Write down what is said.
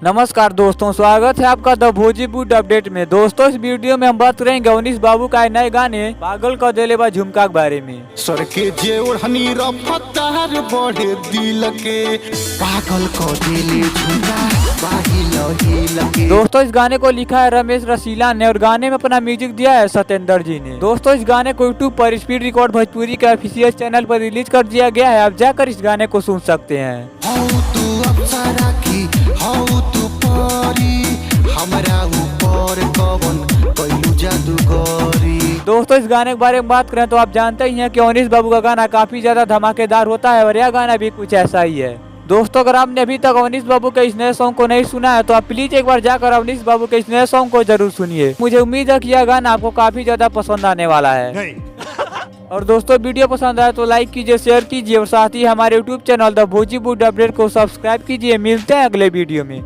नमस्कार दोस्तों, स्वागत है आपका द भोजपुर अपडेट में। दोस्तों, इस वीडियो में हम बात करेंगे अवनीश बाबू का नए गाने पागल का दिले बा झुमका के बारे में। सर के जेवर हनी रफ्तार बढ़े दिल के पागल को दिले झुमका बाहिल के। दोस्तों, इस गाने को लिखा है रमेश रसीला ने और गाने में अपना म्यूजिक दिया है सत्येंद्र जी ने। दोस्तों, इस गाने को यूट्यूब पर स्पीड रिकॉर्ड भोजपुरी के ऑफिशियल चैनल पर रिलीज कर दिया गया है। आप जाकर इस गाने को सुन सकते हैं। दोस्तों, इस गाने के बारे में बात करें तो आप जानते ही हैं कि अवनीश बाबू का गाना काफी ज्यादा धमाकेदार होता है और यह गाना भी कुछ ऐसा ही है। दोस्तों, अगर आपने अभी तक अवनीश बाबू के इस नए सॉन्ग को नहीं सुना है तो आप प्लीज एक बार जाकर अवनीश बाबू के इस नए सॉन्ग को जरूर सुनिए। मुझे उम्मीद है कि यह गाना आपको काफी ज्यादा पसंद आने वाला है। और दोस्तों, वीडियो पसंद आए तो लाइक कीजिए, शेयर कीजिए और साथ ही हमारे यूट्यूब चैनल द भोजपुर अपडेट को सब्सक्राइब कीजिए। मिलते हैं अगले वीडियो में।